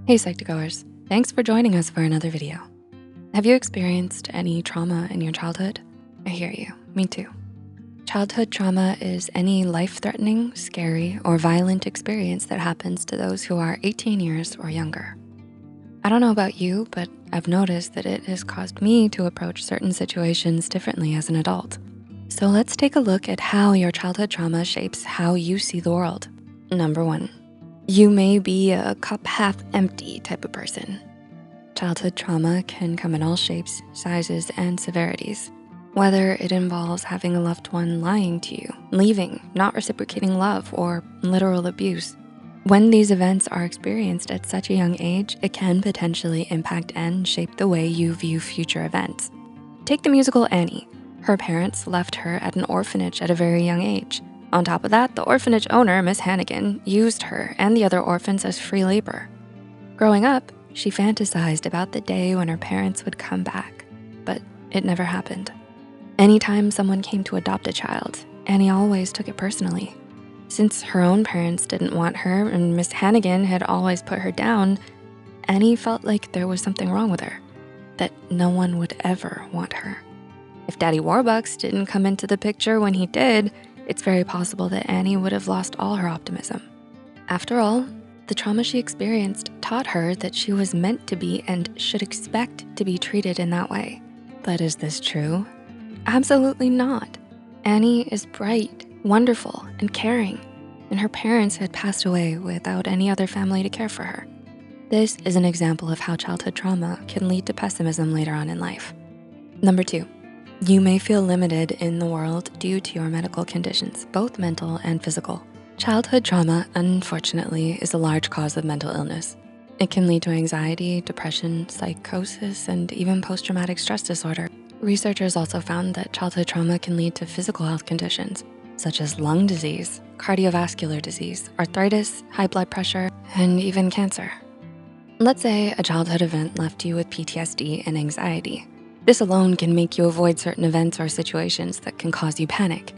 Hey Psych2Goers, thanks for joining us for another video. Have you experienced any trauma in your childhood? I hear you, me too. Childhood trauma is any life-threatening, scary, or violent experience that happens to those who are 18 years or younger. I don't know about you, but I've noticed that it has caused me to approach certain situations differently as an adult. So let's take a look at how your childhood trauma shapes how you see the world. Number one, you may be a cup half empty type of person. Childhood trauma can come in all shapes, sizes, and severities. Whether it involves having a loved one lying to you, leaving, not reciprocating love, or literal abuse. When these events are experienced at such a young age, it can potentially impact and shape the way you view future events. Take the musical Annie. Her parents left her at an orphanage at a very young age. On top of that, the orphanage owner, Miss Hannigan, used her and the other orphans as free labor. Growing up, she fantasized about the day when her parents would come back, but it never happened. Anytime someone came to adopt a child, Annie always took it personally. Since her own parents didn't want her and Miss Hannigan had always put her down, Annie felt like there was something wrong with her, that no one would ever want her. If Daddy Warbucks didn't come into the picture when he did, it's very possible that Annie would have lost all her optimism. After all, the trauma she experienced taught her that she was meant to be and should expect to be treated in that way. But is this true? Absolutely not. Annie is bright, wonderful, and caring, and her parents had passed away without any other family to care for her. This is an example of how childhood trauma can lead to pessimism later on in life. Number two, you may feel limited in the world due to your medical conditions, both mental and physical. Childhood trauma, unfortunately, is a large cause of mental illness. It can lead to anxiety, depression, psychosis, and even post-traumatic stress disorder. Researchers also found that childhood trauma can lead to physical health conditions, such as lung disease, cardiovascular disease, arthritis, high blood pressure, and even cancer. Let's say a childhood event left you with PTSD and anxiety. This alone can make you avoid certain events or situations that can cause you panic.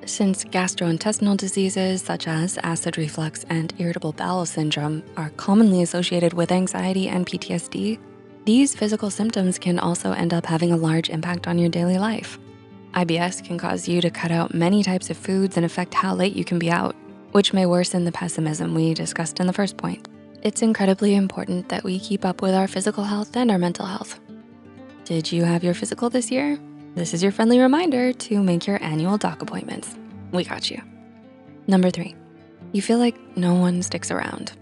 Since gastrointestinal diseases such as acid reflux and irritable bowel syndrome are commonly associated with anxiety and PTSD, these physical symptoms can also end up having a large impact on your daily life. IBS can cause you to cut out many types of foods and affect how late you can be out, which may worsen the pessimism we discussed in the first point. It's incredibly important that we keep up with our physical health and our mental health. Did you have your physical this year? This is your friendly reminder to make your annual doc appointments. We got you. Number three, you feel like no one sticks around.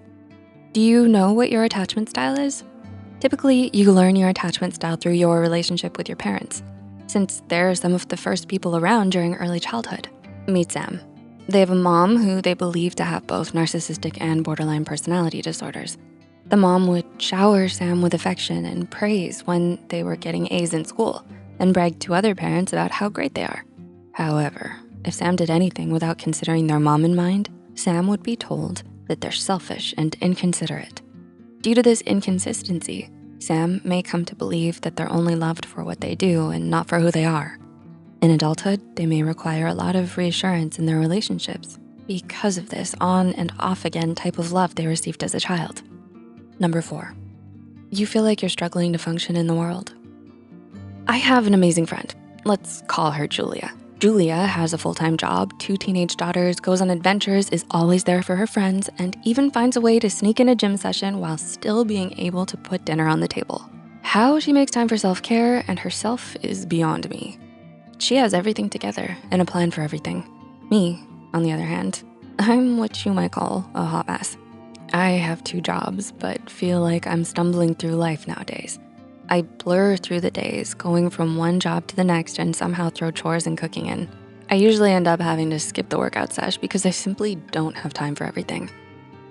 Do you know what your attachment style is? Typically, you learn your attachment style through your relationship with your parents, since they're some of the first people around during early childhood. Meet Sam. They have a mom who they believe to have both narcissistic and borderline personality disorders. The mom would shower Sam with affection and praise when they were getting A's in school and brag to other parents about how great they are. However, if Sam did anything without considering their mom in mind, Sam would be told that they're selfish and inconsiderate. Due to this inconsistency, Sam may come to believe that they're only loved for what they do and not for who they are. In adulthood, they may require a lot of reassurance in their relationships because of this on and off again type of love they received as a child. Number four, you feel like you're struggling to function in the world. I have an amazing friend. Let's call her Julia. Julia has a full-time job, 2 teenage daughters, goes on adventures, is always there for her friends, and even finds a way to sneak in a gym session while still being able to put dinner on the table. How she makes time for self-care and herself is beyond me. She has everything together and a plan for everything. Me, on the other hand, I'm what you might call a hot mess. I have 2 jobs, but feel like I'm stumbling through life nowadays. I blur through the days, going from one job to the next and somehow throw chores and cooking in. I usually end up having to skip the workout sesh because I simply don't have time for everything.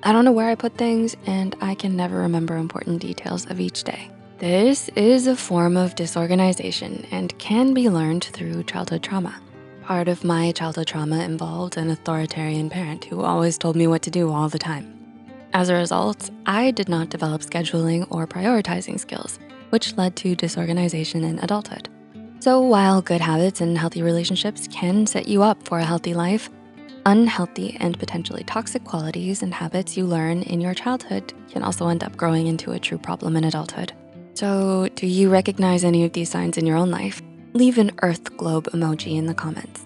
I don't know where I put things and I can never remember important details of each day. This is a form of disorganization and can be learned through childhood trauma. Part of my childhood trauma involved an authoritarian parent who always told me what to do all the time. As a result, I did not develop scheduling or prioritizing skills, which led to disorganization in adulthood. So while good habits and healthy relationships can set you up for a healthy life, Unhealthy and potentially toxic qualities and habits you learn in your childhood can also end up growing into a true problem in adulthood. So do you recognize any of these signs in your own life? Leave an earth globe emoji in the comments.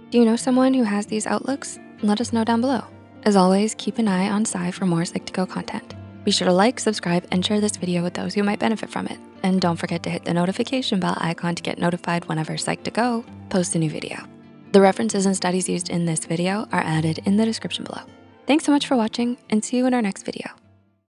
Do you know someone who has these outlooks? Let us know down below. As always, keep an eye on Psy for more Psych2Go content. Be sure to like, subscribe, and share this video with those who might benefit from it. And don't forget to hit the notification bell icon to get notified whenever Psych2Go posts a new video. The references and studies used in this video are added in the description below. Thanks so much for watching, and see you in our next video.